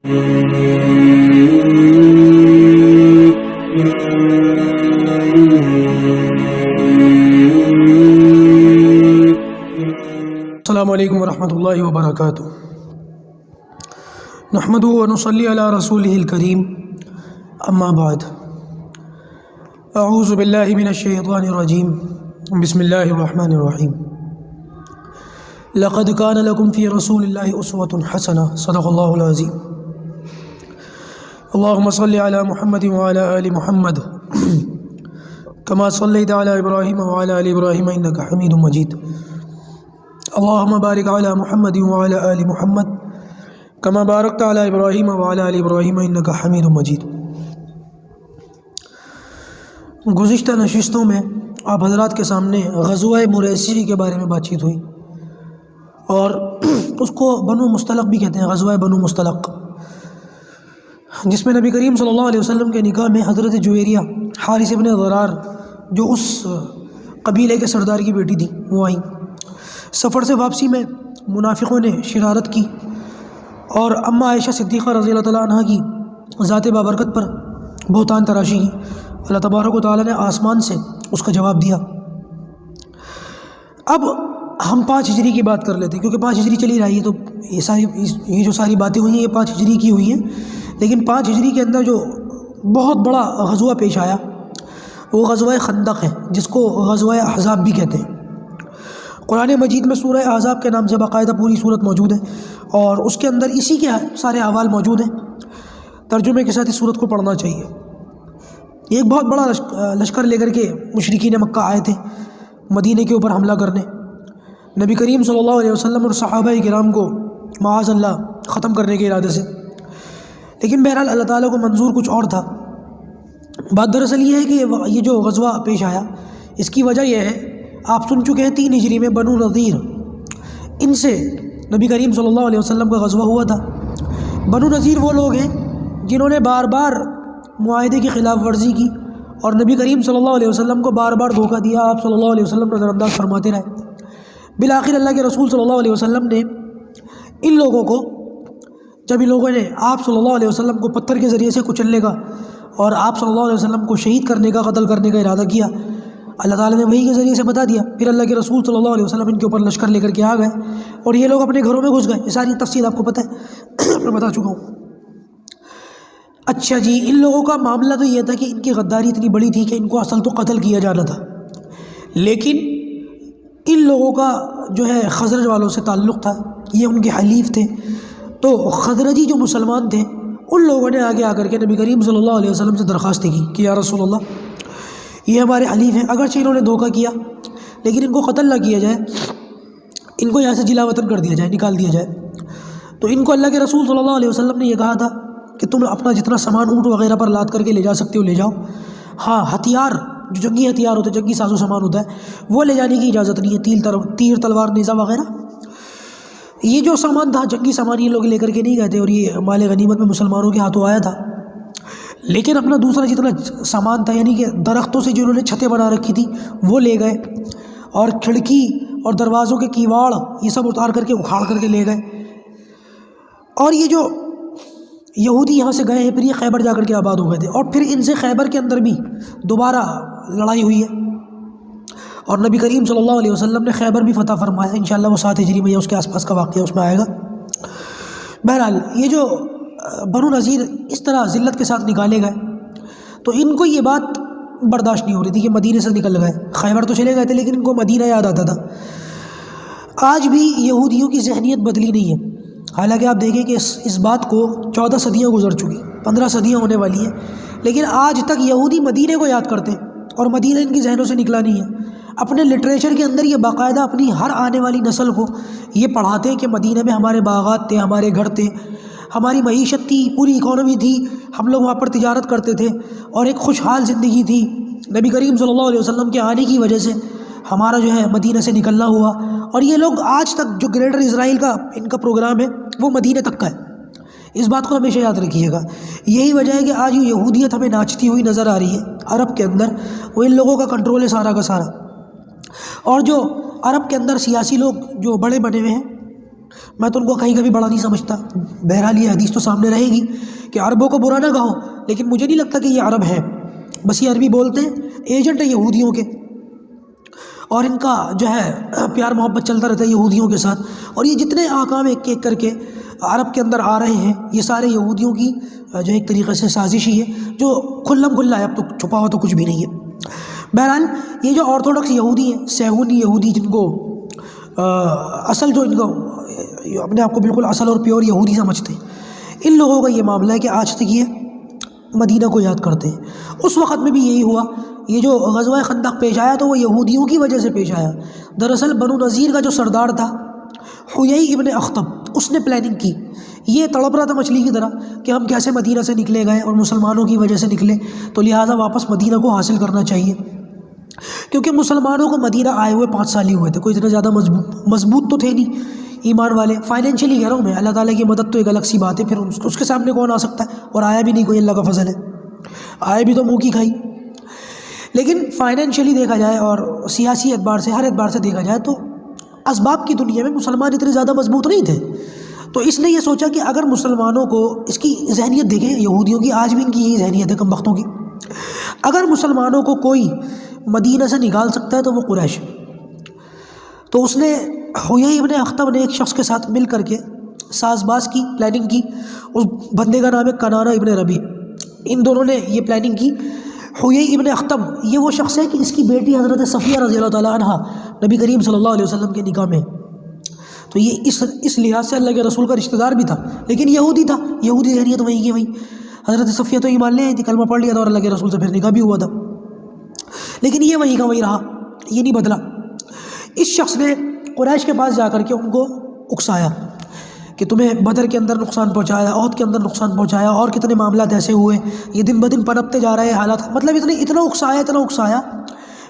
السلام علیکم ورحمۃ اللہ وبرکاتہ۔ نحمدہ ونصلی علی رسولہ الکریم، اما بعد، اعوذ باللہ من الشیطان الرجیم، بسم اللہ الرحمن الرحیم۔ لقد کان لکم فی رسول اللہ اسوۃ حسنہ، صدق اللہ العظیم۔ اللہم صلی علی محمد وعلی آل محمد کما صلیت علی ابراہیم وعلی آل ابراہیم انک حمید مجید۔ اللہم بارک علی محمد وعلی آل محمد کما بارکت علی ابراہیم وعلی آل ابراہیم انک حمید مجید۔ گزشتہ نشستوں میں آپ حضرات کے سامنے غزوہ مریسی کے بارے میں بات چیت ہوئی، اور اس کو بنو مستلق بھی کہتے ہیں، غزوہ بنو مستلق، جس میں نبی کریم صلی اللہ علیہ وسلم کے نکاح میں حضرت جویریہ حارث ابن ضرار، جو اس قبیلے کے سردار کی بیٹی تھی، وہ آئیں۔ سفر سے واپسی میں منافقوں نے شرارت کی اور اماں عائشہ صدیقہ رضی اللہ تعالیٰ عنہ کی ذات بابرکت پر بہتان تراشی کی۔ اللہ تبارک و تعالیٰ نے آسمان سے اس کا جواب دیا۔ اب ہم 5 ہجری کی بات کر لیتے ہیں، کیونکہ 5 ہجری چلی رہی ہے، تو یہ جو ساری باتیں ہوئی ہیں یہ 5 ہجری کی ہوئی ہیں، لیکن 5 ہجری کے اندر جو بہت بڑا غزوہ پیش آیا وہ غزوہ خندق ہے، جس کو غزوہ احزاب بھی کہتے ہیں۔ قرآن مجید میں سورہ احزاب کے نام سے باقاعدہ پوری صورت موجود ہے، اور اس کے اندر اسی کے سارے احوال موجود ہیں۔ ترجمے کے ساتھ اس صورت کو پڑھنا چاہیے۔ ایک بہت بڑا لشکر لے کر کے مشرکین مکہ آئے تھے مدینے کے اوپر حملہ کرنے، نبی کریم صلی اللہ علیہ وسلم اور صحابہ کرام کو معاذ اللہ ختم کرنے کے ارادے سے، لیکن بہرحال اللہ تعالیٰ کو منظور کچھ اور تھا۔ بات دراصل یہ ہے کہ یہ جو غزوہ پیش آیا، اس کی وجہ یہ ہے، آپ سن چکے ہیں 3 ہجری میں بنو نذیر، ان سے نبی کریم صلی اللہ علیہ وسلم کا غزوہ ہوا تھا۔ بنو نذیر وہ لوگ ہیں جنہوں نے بار بار معاہدے کی خلاف ورزی کی اور نبی کریم صلی اللہ علیہ وسلم کو بار بار دھوکہ دیا، آپ صلی اللہ علیہ وسلم نظر انداز فرماتے رہے۔ بالآخر اللہ کے رسول صلی اللہ علیہ وسلم نے ان لوگوں کو، جب ان لوگوں نے آپ صلی اللہ علیہ وسلم کو پتھر کے ذریعے سے کچلنے کا اور آپ صلی اللہ علیہ وسلم کو شہید کرنے کا، قتل کرنے کا ارادہ کیا، اللہ تعالیٰ نے وحی کے ذریعے سے بتا دیا۔ پھر اللہ کے رسول صلی اللہ علیہ وسلم ان کے اوپر لشکر لے کر کے آ گئے اور یہ لوگ اپنے گھروں میں گھس گئے۔ یہ ساری تفصیل آپ کو پتہ ہے، میں بتا چکا ہوں۔ اچھا جی، ان لوگوں کا معاملہ تو یہ تھا کہ ان کی غداری اتنی بڑی تھی کہ ان کو اصل تو قتل کیا جانا تھا، لیکن ان لوگوں کا جو ہے خزرج والوں سے تعلق تھا، یہ ان کے حلیف تھے، تو خزرجی جو مسلمان تھے ان لوگوں نے آگے آ کر کے نبی کریم صلی اللہ علیہ وسلم سے درخواست کی کہ یا رسول اللہ، یہ ہمارے حلیف ہیں، اگرچہ انہوں نے دھوکہ کیا لیکن ان کو قتل نہ کیا جائے، ان کو یہاں سے جلا وطن کر دیا جائے، نکال دیا جائے۔ تو ان کو اللہ کے رسول صلی اللہ علیہ وسلم نے یہ کہا تھا کہ تم اپنا جتنا سامان اونٹ وغیرہ پر لاد کر کے لے جا سکتے ہو لے جاؤ، ہاں ہتھیار، جو جنگی ہتھیار ہوتے ہیں، جنگی ساز و سامان ہوتا ہے، وہ لے جانے کی اجازت نہیں ہے، تیر تلوار نیزہ وغیرہ، یہ جو سامان تھا جنگی سامان یہ لوگ لے کر کے نہیں گئے تھے، اور یہ مال غنیمت میں مسلمانوں کے ہاتھوں آیا تھا۔ لیکن اپنا دوسرا جتنا سامان تھا، یعنی کہ درختوں سے جنہوں نے چھتیں بنا رکھی تھی وہ لے گئے، اور کھڑکی اور دروازوں کے کیواڑ یہ سب اتار کر کے اکھاڑ کر کے لے گئے۔ اور یہ جو یہودی یہاں سے گئے ہیں پھر یہ خیبر جا کر کے آباد ہو گئے تھے، اور پھر ان سے خیبر کے اندر بھی دوبارہ لڑائی ہوئی ہے، اور نبی کریم صلی اللہ علیہ وسلم نے خیبر بھی فتح فرمایا۔ انشاءاللہ وہ 7 ہجری میں یا اس کے آس پاس کا واقعہ اس میں آئے گا۔ بہرحال یہ جو بنو نذیر اس طرح ذلت کے ساتھ نکالے گئے، تو ان کو یہ بات برداشت نہیں ہو رہی تھی کہ مدینے سے نکل گئے، خیبر تو چلے گئے تھے لیکن ان کو مدینہ یاد آتا تھا۔ آج بھی یہودیوں کی ذہنیت بدلی نہیں ہے، حالانکہ آپ دیکھیں کہ اس بات کو 14 صدیاں گزر چکی، 15 صدیاں ہونے والی ہیں، لیکن آج تک یہودی مدینے کو یاد کرتے ہیں، اور مدینہ ان کی ذہنوں سے نکلا نہیں ہے۔ اپنے لٹریچر کے اندر یہ باقاعدہ اپنی ہر آنے والی نسل کو یہ پڑھاتے ہیں کہ مدینہ میں ہمارے باغات تھے، ہمارے گھر تھے، ہماری معیشت تھی، پوری اکانومی تھی، ہم لوگ وہاں پر تجارت کرتے تھے اور ایک خوشحال زندگی تھی۔ نبی کریم صلی اللہ علیہ وسلم کے آنے کی وجہ سے ہمارا جو ہے مدینہ سے نکلنا ہوا، اور یہ لوگ آج تک جو گریٹر اسرائیل کا ان کا پروگرام ہے وہ مدینہ تک کا ہے۔ اس بات کو ہمیشہ یاد رکھیے گا۔ یہی وجہ ہے کہ آج یہ یہودیت ہمیں ناچتی ہوئی نظر آ رہی ہے عرب کے اندر، وہ ان لوگوں کا کنٹرول ہے سارا کا سارا۔ اور جو عرب کے اندر سیاسی لوگ جو بڑے بنے ہوئے ہیں میں تو ان کو کہیں کبھی بڑا نہیں سمجھتا. بہرحال یہ حدیث تو سامنے رہے گی کہ عربوں کو برا نہ کہو، لیکن مجھے نہیں لگتا کہ یہ عرب ہے، بس یہ عربی بولتے ہیں، ایجنٹ ہیں یہودیوں کے، اور ان کا جو ہے پیار محبت چلتا رہتا ہے یہودیوں کے ساتھ. اور یہ جتنے احکام ایک ایک کر کے عرب کے اندر آ رہے ہیں، یہ سارے یہودیوں کی جو ایک طریقے سے سازش ہی ہے، جو کھلم کھلا ہے، اب تو چھپا ہوا تو کچھ بھی نہیں ہے. بہرحال یہ جو آرتھوڈکس یہودی ہیں، صہیونی یہودی، جن کو اصل جو ان کو اپنے آپ کو بالکل اصل اور پیور یہودی سمجھتے ہیں، ان لوگوں کا یہ معاملہ ہے کہ آج تک یہ مدینہ کو یاد کرتے ہیں. اس وقت میں بھی یہی ہوا. یہ جو غزوہ خندق پیش آیا تو وہ یہودیوں کی وجہ سے پیش آیا. دراصل بنو نذیر کا جو سردار تھا حیی ابن اخطب، اس نے پلاننگ کی. یہ تڑپ رہا تھا مچھلی کی طرح کہ ہم کیسے مدینہ سے نکلے گئے اور مسلمانوں کی وجہ سے نکلے، تو لہٰذا واپس مدینہ کو حاصل کرنا چاہیے. کیونکہ مسلمانوں کو مدینہ آئے ہوئے 5 سال ہی ہوئے تھے، کوئی اتنا زیادہ مضبوط تو تھے نہیں ایمان والے. فائنینشلی کہہ رہا ہوں میں، اللہ تعالیٰ کی مدد تو ایک الگ سی بات ہے، پھر اس کے سامنے کون آ سکتا ہے، اور آیا بھی نہیں کوئی، اللہ کا فضل ہے، آئے بھی تو منہ کی کھائی. لیکن فائنینشلی دیکھا جائے اور سیاسی اعتبار سے، ہر اعتبار سے دیکھا جائے تو اسباب کی دنیا میں مسلمان اتنے زیادہ مضبوط نہیں تھے. تو اس نے یہ سوچا کہ اگر مسلمانوں کو، اس کی ذہنیت دیکھیں یہودیوں کی، آج بھی ان کی یہی ذہنیت ہے کم بختوں کی، اگر مسلمانوں کو کوئی مدینہ سے نکال سکتا ہے تو وہ قریش. تو اس نے حیی ابن اخطب نے ایک شخص کے ساتھ مل کر کے ساز باز کی، پلاننگ کی. اس بندے کا نام ہے کنانہ ابن ربیع. ان دونوں نے یہ پلاننگ کی. حیی ابن اخطب یہ وہ شخص ہے کہ اس کی بیٹی حضرت صفیہ رضی اللہ تعالیٰ عنہ نبی کریم صلی اللہ علیہ وسلم کے نکاح میں، تو یہ اس لحاظ سے اللہ کے رسول کا رشتہ دار بھی تھا، لیکن یہودی تھا. یہودی ذہنیت وہیں کی وہیں. حضرت صفیہ تو ایمان لے آئی تھی، کلمہ پڑھ لیا تھا اور اللہ کے رسول سے پھر نکاح بھی ہوا تھا، لیکن یہ وہیں کا وہیں رہا، یہ نہیں بدلا. اس شخص نے قریش کے پاس جا کر کے ان کو اکسایا کہ تمہیں بدر کے اندر نقصان پہنچایا، احد کے اندر نقصان پہنچایا، اور کتنے معاملات ایسے ہوئے، یہ دن بدن پنپتے جا رہے حالات. مطلب اتنا اکسایا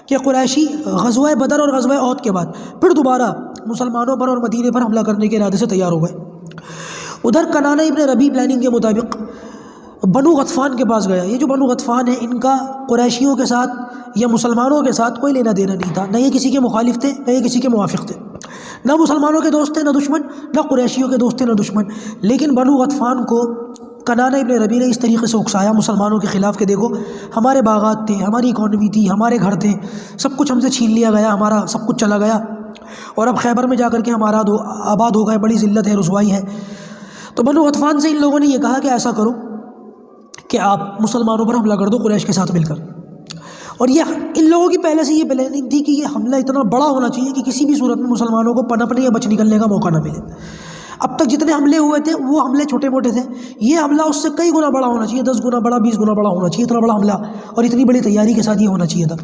کہ قریشی غزوہ بدر اور غزوہ احد کے بعد پھر دوبارہ مسلمانوں پر اور مدینے پر حملہ کرنے کے ارادے سے تیار ہو گئے. ادھر کنانہ ابن ربیع پلاننگ کے مطابق بنو غطفان کے پاس گیا. یہ جو بنو غطفان ہے، ان کا قریشیوں کے ساتھ یا مسلمانوں کے ساتھ کوئی لینا دینا نہیں تھا، نہ یہ کسی کے مخالف تھے نہ یہ کسی کے موافق تھے، نہ مسلمانوں کے دوست تھے نہ دشمن، نہ قریشیوں کے دوست تھے نہ دشمن. لیکن بنو غطفان کو کنانہ ابن ربیع نے اس طریقے سے اکسایا مسلمانوں کے خلاف کہ دیکھو ہمارے باغات تھے، ہماری اکانومی تھی، ہمارے گھر تھے، سب کچھ ہم سے چھین لیا گیا، ہمارا سب کچھ چلا گیا، اور اب خیبر میں جا کر کے ہمارا آباد ہو گئے، بڑی ذلت ہے، رسوائی ہے. تو بنو غطفان سے ان لوگوں نے یہ کہا کہ ایسا کرو کہ آپ مسلمانوں پر حملہ کر دو قریش کے ساتھ مل کر. اور یہ ان لوگوں کی پہلے سے یہ پلاننگ تھی کہ یہ حملہ اتنا بڑا ہونا چاہیے کہ کسی بھی صورت میں مسلمانوں کو پنپنے یا بچ نکلنے کا موقع نہ ملے. اب تک جتنے حملے ہوئے تھے وہ حملے چھوٹے موٹے تھے، یہ حملہ اس سے کئی گنا بڑا ہونا چاہیے، 10 گنا بڑا، 20 گنا بڑا ہونا چاہیے. اتنا بڑا حملہ اور اتنی بڑی تیاری کے ساتھ یہ ہونا چاہیے تھا.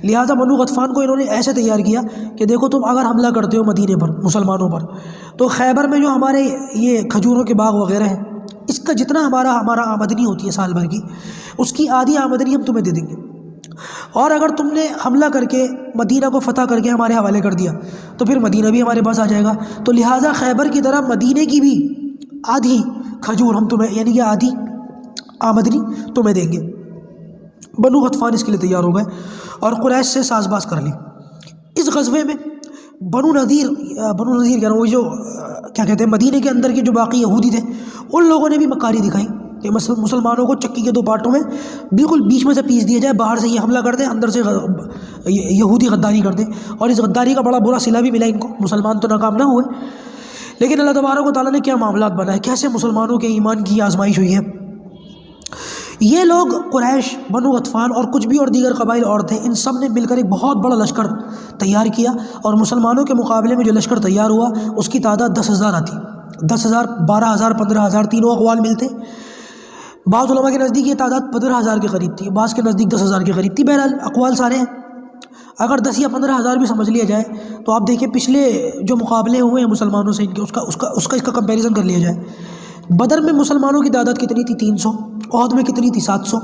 لہٰذا بنو غطفان کو انہوں نے ایسے تیار کیا کہ دیکھو تم اگر حملہ کرتے ہو مدینے پر مسلمانوں پر، تو خیبر میں جو ہمارے یہ کھجوروں کے باغ وغیرہ ہیں، اس کا جتنا ہمارا آمدنی ہوتی ہے سال بھر کی، اس کی آدھی آمدنی ہم تمہیں دے دیں گے. اور اگر تم نے حملہ کر کے مدینہ کو فتح کر کے ہمارے حوالے کر دیا تو پھر مدینہ بھی ہمارے پاس آ جائے گا. تو لہٰذا خیبر کی طرح مدینہ کی بھی آدھی کھجور ہم تمہیں، یعنی کہ آدھی آمدنی تمہیں دیں گے. بنو غطفان اس کے لیے تیار ہو گئے اور قریش سے ساز باز کر لی. اس غزوے میں بنو نذیر کہہ رہا ہوں، وہ جو کیا کہتے ہیں مدینہ کے اندر کے جو باقی یہودی تھے، ان لوگوں نے بھی مکاری دکھائی کہ مسلمانوں کو چکی کے 2 پارٹوں میں بالکل بیچ میں سے پیس دیا جائے، باہر سے یہ حملہ کر دیں، اندر سے یہودی غداری کر دیں. اور اس غداری کا بڑا برا صلہ بھی ملا ان کو. مسلمان تو ناکام نہ ہوئے، لیکن اللہ تبارک و تعالیٰ نے کیا معاملات بنائے، کیسے مسلمانوں کے ایمان کی آزمائش ہوئی ہے. یہ لوگ قریش، بنو غطفان اور کچھ بھی اور دیگر قبائل اور تھے، ان سب نے مل کر ایک بہت بڑا لشکر تیار کیا. اور مسلمانوں کے مقابلے میں جو لشکر تیار ہوا اس کی تعداد 10,000 آتی. 10,000، 12,000، 15,000، تینوں اقوال ملتے. بعض علماء کے نزدیک یہ تعداد 15,000 کے قریب تھی، بعض کے نزدیک 10,000 کے قریب تھی. بہرحال اقوال سارے ہیں. اگر 10 یا 15,000 بھی سمجھ لیا جائے تو آپ دیکھیں پچھلے جو مقابلے ہوئے ہیں مسلمانوں سے ان کے، اس کا کمپیریزن کر لیا جائے. بدر میں مسلمانوں کی تعداد کتنی تھی؟ 300. احد میں کتنی تھی؟ 700.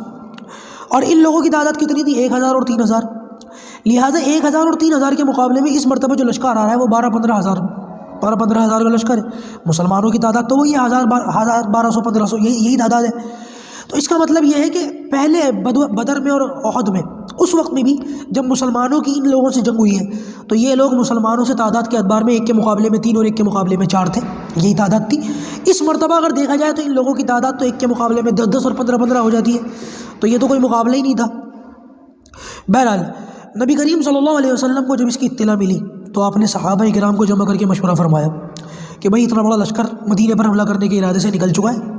اور ان لوگوں کی تعداد کتنی تھی؟ 1,000 اور 3,000. لہٰذا 1,000 اور 3,000 کے مقابلے میں اس مرتبہ جو لشکر آ رہا ہے وہ 12-15,000 کا لشکر ہے. مسلمانوں کی تعداد تو وہی 1,000، 1,200، 1,500، یہی تعداد ہے. تو اس کا مطلب یہ ہے کہ پہلے بدر میں اور احد میں اس وقت میں بھی جب مسلمانوں کی ان لوگوں سے جنگ ہوئی ہے تو یہ لوگ مسلمانوں سے تعداد کے اعتبار میں 1 کے مقابلے میں 3 اور 1 کے مقابلے میں 4 تھے، یہی تعداد تھی۔ اس مرتبہ اگر دیکھا جائے تو ان لوگوں کی تعداد تو 1 کے مقابلے میں 10 10 اور 15 15 ہو جاتی ہے، تو یہ تو کوئی مقابلہ ہی نہیں تھا۔ بہرحال نبی کریم صلی اللہ علیہ وسلم کو جب اس کی اطلاع ملی تو آپ نے صحابہ کرام کو جمع کر کے مشورہ فرمایا کہ بھائی اتنا بڑا لشکر مدینے پر حملہ کرنے کے ارادے سے نکل چکا ہے،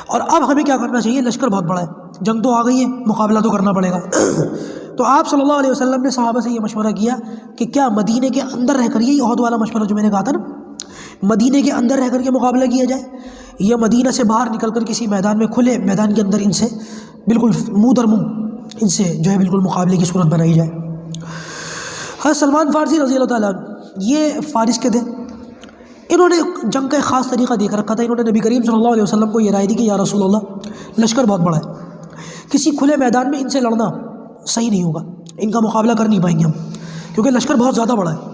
اور اب ہمیں کیا کرنا چاہیے؟ لشکر بہت بڑا ہے، جنگ تو آ گئی ہے، مقابلہ تو کرنا پڑے گا۔ تو آپ صلی اللہ علیہ وسلم نے صحابہ سے یہ مشورہ کیا کہ کیا مدینے کے اندر رہ کر، یہ احد والا مشورہ جو میں نے کہا تھا نا، مدینے کے اندر رہ کر کے مقابلہ کیا جائے یا مدینہ سے باہر نکل کر کسی میدان میں، کھلے میدان کے اندر ان سے بالکل منہ در منہ ان سے جو ہے بالکل مقابلے کی صورت بنائی جائے۔ حضرت سلمان فارسی رضی اللہ تعالیٰ یہ فارس کے تھے، انہوں نے جنگ کا ایک خاص طریقہ دیکھ رکھا تھا۔ انہوں نے نبی کریم صلی اللہ علیہ وسلم کو یہ رائے دی کہ یا رسول اللہ، لشکر بہت بڑا ہے، کسی کھلے میدان میں ان سے لڑنا صحیح نہیں ہوگا، ان کا مقابلہ کر نہیں پائیں گے ہم، کیونکہ لشکر بہت زیادہ بڑا ہے۔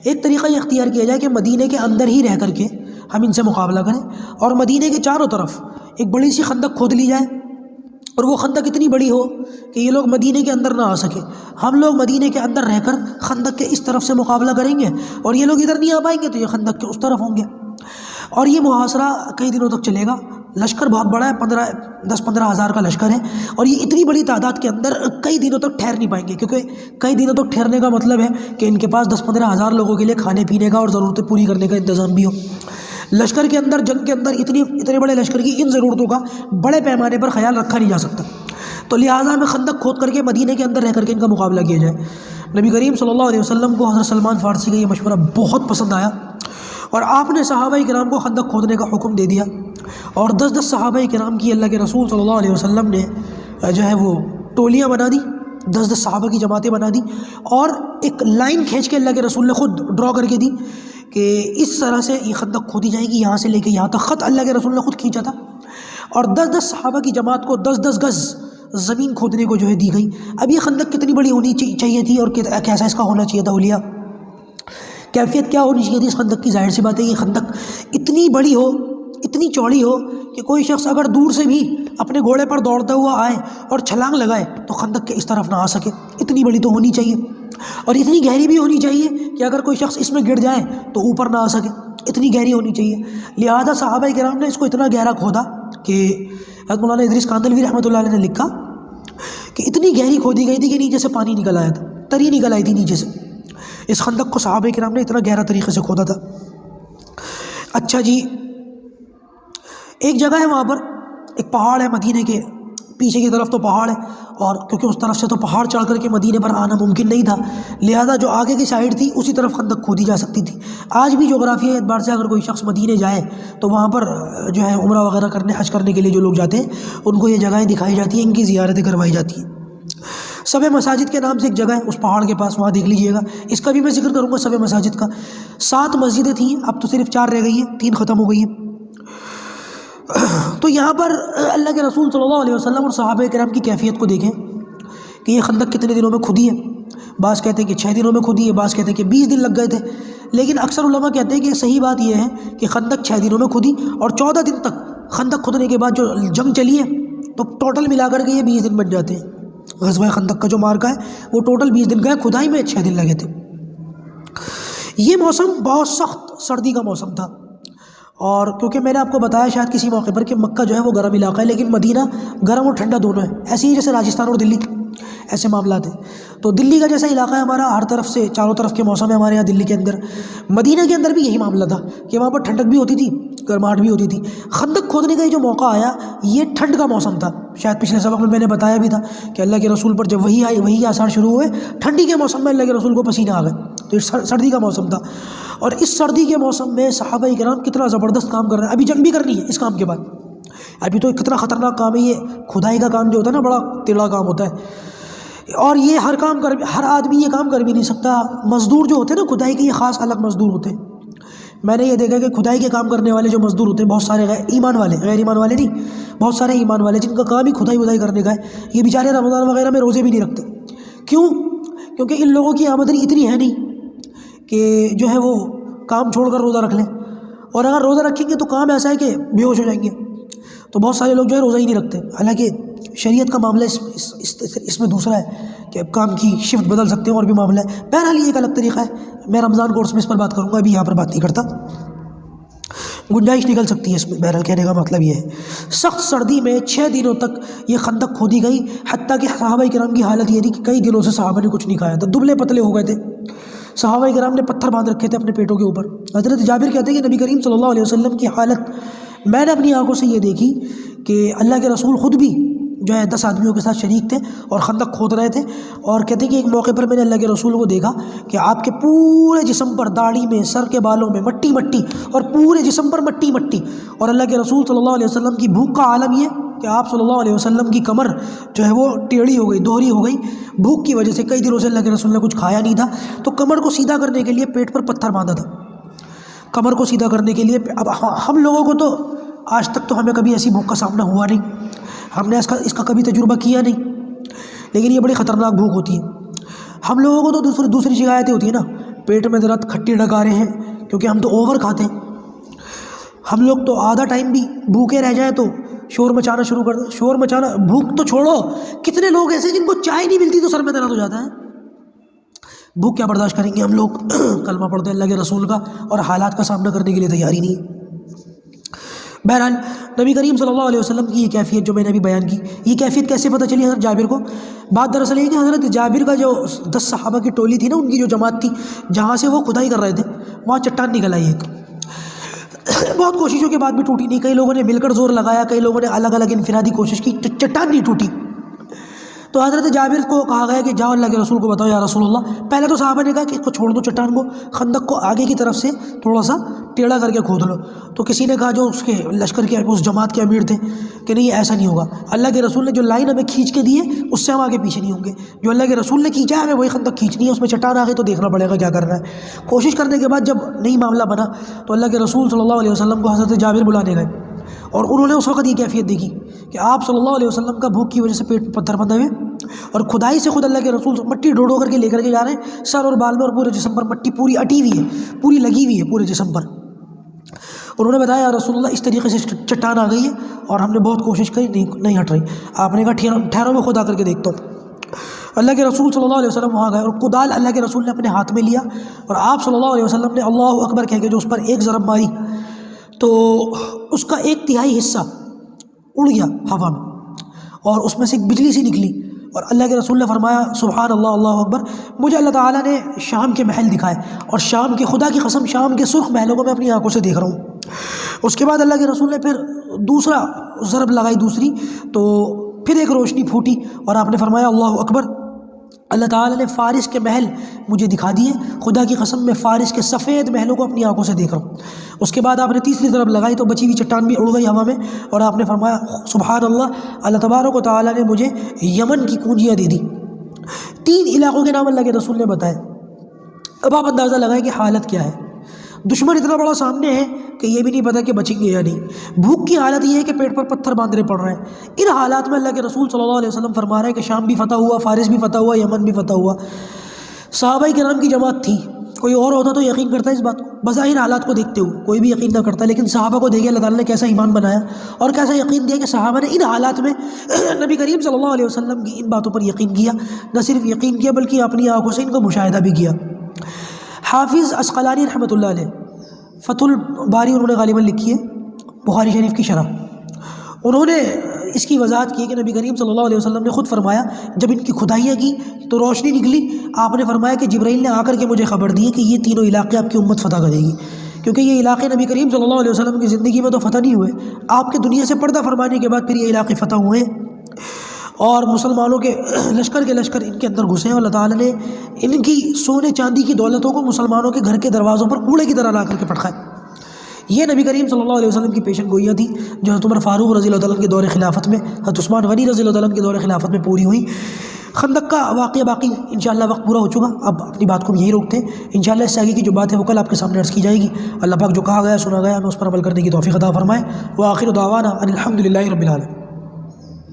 ایک طریقہ یہ اختیار کیا جائے کہ مدینے کے اندر ہی رہ کر کے ہم ان سے مقابلہ کریں، اور مدینے کے چاروں طرف ایک بڑی سی خندق کھود لی جائے، اور وہ خندق اتنی بڑی ہو کہ یہ لوگ مدینے کے اندر نہ آ سکے، ہم لوگ مدینے کے اندر رہ کر خندق کے اس طرف سے مقابلہ کریں گے، اور یہ لوگ ادھر نہیں آ پائیں گے تو یہ خندق کے اس طرف ہوں گے، اور یہ محاصرہ کئی دنوں تک چلے گا۔ لشکر بہت بڑا ہے، 10-15 ہزار کا لشکر ہے، اور یہ اتنی بڑی تعداد کے اندر کئی دنوں تک ٹھہر نہیں پائیں گے، کیونکہ کئی دنوں تک ٹھہرنے کا مطلب ہے کہ ان کے پاس 10-15 ہزار لوگوں کے لیے کھانے پینے کا اور ضرورتیں پوری کرنے کا انتظام بھی ہو۔ لشکر کے اندر، جنگ کے اندر اتنے بڑے لشکر کی ان ضرورتوں کا بڑے پیمانے پر خیال رکھا نہیں جا سکتا، تو لہٰذا ہمیں خندق کھود کر کے مدینے کے اندر رہ کر کے ان کا مقابلہ کیا جائے۔ نبی کریم صلی اللہ علیہ وسلم کو حضرت سلمان فارسی کا یہ مشورہ بہت پسند آیا، اور آپ نے صحابہ کرام کو خندق کھودنے کا حکم دے دیا، اور 10-10 صحابہ کرام کی اللہ کے رسول صلی اللہ علیہ وسلم نے جو ہے وہ ٹولیاں بنا دی، 10-10 صحابہ کی جماعتیں بنا دی، اور ایک لائن کھینچ کے اللہ کے رسول نے خود ڈرا کر کے دی کہ اس طرح سے یہ خندق کھودی جائے گی، یہاں سے لے کے یہاں تک خط اللہ کے رسول نے خود کھینچا تھا، اور 10-10 صحابہ کی جماعت کو 10-10 گز زمین کھودنے کو جو ہے دی گئی۔ اب یہ خندق کتنی بڑی ہونی چاہیے تھی اور کیسا اس کا ہونا چاہیے تھا اولیاء، کیفیت کیا ہونی چاہیے تھی اس خندق کی؟ ظاہر سی بات ہے یہ خندق اتنی بڑی ہو، اتنی چوڑی ہو کہ کوئی شخص اگر دور سے بھی اپنے گھوڑے پر دوڑتا ہوا آئے اور چھلانگ لگائے تو خندق کے اس طرف نہ آ سکے، اتنی بڑی تو ہونی چاہیے، اور اتنی گہری بھی ہونی چاہیے کہ اگر کوئی شخص اس میں گر جائے تو اوپر نہ آ سکے، اتنی گہری ہونی چاہیے۔ لہذا صحابہ کرام نے اس کو اتنا گہرا کھودا کہ حضرت مولانا ادریس کاندلوی رحمۃ اللہ علیہ نے لکھا کہ اتنی گہری کھودی گئی تھی کہ نیچے سے پانی نکل آیا تھا، تری نکل آئی تھی نیچے سے، اس خندق کو صحابہ کرام نے اتنا گہرا طریقے سے کھودا تھا۔ اچھا جی، ایک جگہ ہے وہاں پر ایک پہاڑ ہے، مدینے کے پیچھے کی طرف تو پہاڑ ہے، اور کیونکہ اس طرف سے تو پہاڑ چڑھ کر کے مدینے پر آنا ممکن نہیں تھا، لہذا جو آگے کی سائڈ تھی اسی طرف خندق کھودی جا سکتی تھی۔ آج بھی جغرافیائی اعتبار سے اگر کوئی شخص مدینے جائے تو وہاں پر جو ہے عمرہ وغیرہ کرنے، حج کرنے کے لیے جو لوگ جاتے ہیں ان کو یہ جگہیں دکھائی جاتی ہیں، ان کی زیارتیں کروائی جاتی ہیں۔ سب مساجد کے نام سے ایک جگہ ہے اس پہاڑ کے پاس، وہاں دیکھ لیجئے گا، اس کا بھی میں ذکر کروں گا۔ سب مساجد کا 7 مسجدیں تھیں، اب تو صرف 4 رہ گئی ہیں، 3 ختم ہو گئی ہیں۔ تو یہاں پر اللہ کے رسول صلی اللہ علیہ وسلم اور صحابہ کرام کی کیفیت کو دیکھیں کہ یہ خندق کتنے دنوں میں کھدی ہے۔ بعض کہتے ہیں کہ 6 دنوں میں کھدی ہے، بعض کہتے ہیں کہ 20 دن لگ گئے تھے، لیکن اکثر علماء کہتے ہیں کہ صحیح بات یہ ہے کہ خندق 6 دنوں میں کھدی، اور 14 دن تک خندق کھدنے کے بعد جو جنگ چلی ہے تو ٹوٹل ملا کر کے یہ 20 دن بن جاتے ہیں۔ غزوہ خندق کا جو مارکا ہے وہ ٹوٹل 20 دن کا ہے، کھدائی میں 6 دن لگے تھے۔ یہ موسم بہت سخت سردی کا موسم تھا، اور کیونکہ میں نے آپ کو بتایا شاید کسی موقع پر کہ مکہ جو ہے وہ گرم علاقہ ہے، لیکن مدینہ گرم اور ٹھنڈا دونوں ہے، ایسے ہی جیسے راجستھان اور دلی ایسے معاملات ہیں۔ تو دلی کا جیسا علاقہ ہے ہمارا، ہر طرف سے چاروں طرف کے موسم ہے ہمارے یہاں دلی کے اندر، مدینہ کے اندر بھی یہی معاملہ تھا کہ وہاں پر ٹھنڈک بھی ہوتی تھی، گرماہٹ بھی ہوتی تھی۔ خندق کھودنے کا یہ جو موقع آیا یہ ٹھنڈ کا موسم تھا، شاید پچھلے سبق میں نے بتایا بھی تھا کہ اللہ کے رسول پر جب وہی آئی، وہی آثار شروع ہوئے، ٹھنڈی کے موسم میں اللہ کے رسول کو پسینہ آ گئے، تو یہ سردی کا موسم تھا۔ اور اس سردی کے موسم میں صحابہ کرام کتنا زبردست کام کر رہے ہیں، ابھی جنگ بھی کرنی ہے اس کام کے بعد، ابھی تو کتنا خطرناک کام ہے یہ کھدائی کا کام جو ہوتا ہے نا، بڑا ٹیڑھا کام ہوتا ہے، اور یہ ہر آدمی یہ کام کر بھی نہیں سکتا۔ مزدور جو ہوتے ہیں نا کھدائی کے، یہ خاص الگ مزدور ہوتے ہیں۔ میں نے یہ دیکھا کہ کھدائی کے کام کرنے والے جو مزدور ہوتے ہیں بہت سارے غیر ایمان والے نہیں، بہت سارے ایمان والے جن کا کام ہی کھدائی ودائی کرنے کا ہے، یہ بیچارے رمضان وغیرہ میں روزے بھی نہیں رکھتے۔ کیوں؟ کیونکہ ان لوگوں کی آمدنی اتنی ہے نہیں کہ جو ہے وہ کام چھوڑ کر روزہ رکھ لیں، اور اگر روزہ رکھیں گے تو کام ایسا ہے کہ بے ہوش ہو جائیں گے، تو بہت سارے لوگ جو ہے روزہ ہی نہیں رکھتے۔ حالانکہ شریعت کا معاملہ اس میں دوسرا ہے کہ اب کام کی شفٹ بدل سکتے ہیں اور بھی معاملہ ہے. بہرحال یہ ایک الگ طریقہ ہے. میں رمضان کورس میں اس پر بات کروں گا, ابھی یہاں پر بات نہیں کرتا, گنجائش نکل سکتی ہے اس میں. بہرحال کہنے کا مطلب یہ ہے, سخت سردی میں 6 دنوں تک یہ خندق کھودی گئی, حتیٰ کہ صحابہ کرام کی حالت یہ تھی کہ کئی دنوں سے صحابہ نے کچھ نہیں کھایا تھا, دبلے پتلے ہو گئے تھے. صحابہ کرام نے پتھر باندھ رکھے تھے اپنے پیٹوں کے اوپر. حضرت جابر کہتے ہیں کہ نبی کریم صلی اللہ علیہ وسلم کی حالت میں نے اپنی آنکھوں سے یہ دیکھی کہ اللہ کے رسول خود بھی جو ہے 10 آدمیوں کے ساتھ شریک تھے اور خندق کھود رہے تھے. اور کہتے ہیں کہ ایک موقع پر میں نے اللہ کے رسول کو دیکھا کہ آپ کے پورے جسم پر, داڑھی میں, سر کے بالوں میں مٹی مٹی, اور پورے جسم پر مٹی مٹی. اور اللہ کے رسول صلی اللہ علیہ وسلم کی بھوک کا عالم یہ کہ آپ صلی اللہ علیہ وسلم کی کمر جو ہے وہ ٹیڑھی ہو گئی, دوہری ہو گئی بھوک کی وجہ سے. کئی دنوں سے اللہ کے رسول نے کچھ کھایا نہیں تھا, تو کمر کو سیدھا کرنے کے لیے پیٹ پر پتھر باندھا تھا, کمر کو سیدھا کرنے کے لیے. اب ہم لوگوں کو تو آج تک تو ہمیں کبھی ایسی بھوک کا سامنا ہوا نہیں, ہم نے اس کا کبھی تجربہ کیا نہیں, لیکن یہ بڑی خطرناک بھوک ہوتی ہے. ہم لوگوں کو تو دوسری شکایتیں ہوتی ہیں نا, پیٹ میں درد, کھٹی ڈکاریں ہیں, کیونکہ ہم تو اوور کھاتے ہیں. ہم لوگ تو آدھا ٹائم بھی بھوکے رہ جائیں تو شور مچانا شروع کر دیں. شور مچانا, بھوک تو چھوڑو, کتنے لوگ ایسے جن کو چائے نہیں ملتی تو سر میں درد ہو جاتا ہے. بھوک کیا برداشت کریں گے ہم لوگ. کلمہ پڑھتے ہیں اللہ کے رسول کا اور حالات کا سامنا کرنے کے لیے تیاری نہیں ہے. بہرحال نبی کریم صلی اللہ علیہ وسلم کی یہ کیفیت جو میں نے ابھی بیان کی, یہ کیفیت کیسے پتہ چلی حضرت جابر کو؟ بات دراصل یہ کہ حضرت جابر کا جو 10 صحابہ کی ٹولی تھی نا, ان کی جو جماعت تھی, جہاں سے وہ کھدائی کر رہے تھے, وہاں چٹان نکل آئی ایک. بہت کوششوں کے بعد بھی ٹوٹی نہیں. کئی لوگوں نے مل کر زور لگایا, کئی لوگوں نے الگ الگ انفرادی کوشش کی, چٹان نہیں ٹوٹی. تو حضرت جابر کو کہا گیا کہ جاؤ اللہ کے رسول کو بتاؤ یا رسول اللہ. پہلے تو صحابہ نے کہا کہ اس کو چھوڑ دو چٹان کو, خندق کو آگے کی طرف سے تھوڑا سا ٹیڑھا کر کے کھود لو. تو کسی نے کہا, جو اس کے لشکر کے اس جماعت کے امیر تھے, کہ نہیں ایسا نہیں ہوگا. اللہ کے رسول نے جو لائن ہمیں کھینچ کے دی ہے اس سے ہم آگے پیچھے نہیں ہوں گے. جو اللہ کے رسول نے کھینچا ہے ہمیں وہی خندق کھینچنی ہے. اس میں چٹان آ گئی تو دیکھنا پڑے گا کیا کرنا ہے. کوشش کرنے کے بعد جب نہیں معاملہ بنا تو اللہ کے رسول صلی اللہ علیہ وسلم کو حضرت جابر بلانے گئے, اور انہوں نے اس وقت یہ کیفیت دیکھی کہ آپ صلی اللہ علیہ وسلم کا بھوک کی وجہ سے پیٹ پہ پتھر بندھے ہوئے, اور کھدائی سے خود اللہ کے رسول مٹی ڈھوڑو کر کے لے کر کے جا رہے ہیں. سر اور بال میں اور پورے جسم پر مٹی پوری اٹی ہوئی ہے, پوری لگی ہوئی ہے پورے جسم پر. انہوں نے بتایا, یا رسول اللہ اس طریقے سے چٹان آ گئی ہے اور ہم نے بہت کوشش کی, نہیں ہٹ رہی. آپ نے کہا ٹھہرو میں خود آ کر کے دیکھتا ہوں. اللہ کے رسول صلی اللہ علیہ وسلم وہاں گئے, اور کدال اللہ کے رسول نے اپنے ہاتھ میں لیا, اور آپ صلی اللہ علیہ وسلم نے اللہ اکبر کہہ کے جو اس پر ایک ضرب ماری تو اس کا 1/3 حصہ اڑ گیا ہوا میں, اور اس میں سے ایک بجلی سی نکلی. اور اللہ کے رسول نے فرمایا سبحان اللہ, اللہ اکبر, مجھے اللہ تعالیٰ نے شام کے محل دکھائے, اور شام کے, خدا کی قسم, شام کے سرخ محلوں کو میں اپنی آنکھوں سے دیکھ رہا ہوں. اس کے بعد اللہ کے رسول نے پھر دوسرا ضرب لگائی دوسری, تو پھر ایک روشنی پھوٹی, اور آپ نے فرمایا اللہ اکبر. اللہ تعالیٰ نے فارس کے محل مجھے دکھا دیے, خدا کی قسم میں فارس کے سفید محلوں کو اپنی آنکھوں سے دیکھ رہا ہوں. اس کے بعد آپ نے تیسری ضرب لگائی تو بچی ہوئی چٹان بھی اڑ گئی ہوا میں, اور آپ نے فرمایا سبحان اللہ, اللہ تبارک و تعالیٰ نے مجھے یمن کی کنجیاں دے دی. 3 علاقوں کے نام اللہ کے رسول نے بتائے. اب آپ اندازہ لگائیں کہ حالت کیا ہے. دشمن اتنا بڑا سامنے ہے کہ یہ بھی نہیں پتا کہ بچیں گے یا نہیں. بھوک کی حالت یہ ہے کہ پیٹ پر پتھر باندھنے پڑ رہے ہیں. ان حالات میں اللہ کے رسول صلی اللہ علیہ وسلم فرما رہے ہیں کہ شام بھی فتح ہوا, فارس بھی فتح ہوا, یمن بھی فتح ہوا. صحابہ کرام کی جماعت تھی, کوئی اور ہوتا تو یقین کرتا ہے اس بات کو. بظاہر حالات کو دیکھتے ہوئے کوئی بھی یقین نہ کرتا, لیکن صحابہ کو دیکھے اللہ تعالیٰ نے کیسا ایمان بنایا اور کیسا یقین دیا کہ صحابہ نے ان حالات میں نبی کریم صلی اللہ علیہ وسلم کی ان باتوں پر یقین کیا. نہ صرف یقین کیا بلکہ اپنی آنکھوں سے ان کو مشاہدہ بھی کیا. حافظ عسقلانی رحمۃ اللہ علیہ فتح الباری انہوں نے غالباً لکھی ہے بخاری شریف کی شرح. انہوں نے اس کی وضاحت کی کہ نبی کریم صلی اللہ علیہ وسلم نے خود فرمایا, جب ان کی کھدائیاں کی تو روشنی نکلی. آپ نے فرمایا کہ جبرائیل نے آ کر کے مجھے خبر دی کہ یہ تینوں علاقے آپ کی امت فتح کرے گی, کیونکہ یہ علاقے نبی کریم صلی اللہ علیہ وسلم کی زندگی میں تو فتح نہیں ہوئے, آپ کے دنیا سے پردہ فرمانے کے بعد پھر یہ علاقے فتح ہوئے, اور مسلمانوں کے لشکر ان کے اندر گھسے ہیں. اللہ تعالیٰ نے ان کی سونے چاندی کی دولتوں کو مسلمانوں کے گھر کے دروازوں پر کوڑے کی طرح لا کر کے پٹکائے. یہ نبی کریم صلی اللہ علیہ وسلم کی پیشن گوئیاں تھیں جو حضرت عمر فاروق رضی اللہ عنہ کے دور خلافت میں, حضرت عثمان غنی رضی اللہ عنہ کے دور خلافت میں پوری ہوئی. خندق کا واقعہ باقی انشاءاللہ وقت پورا ہو چکا, اب اپنی بات کو ہم یہی روکتے ہیں. انشاءاللہ اس سے آگے کی جو بات ہے وہ کل آپ کے سامنے عرض کی جائے گی. اللہ پاک جو کہا گیا سنا گیا ہمیں اس پر عمل کرنے کی توفیق عطا فرمائے. وآخر دعوانا ان الحمد للہ رب العالمین.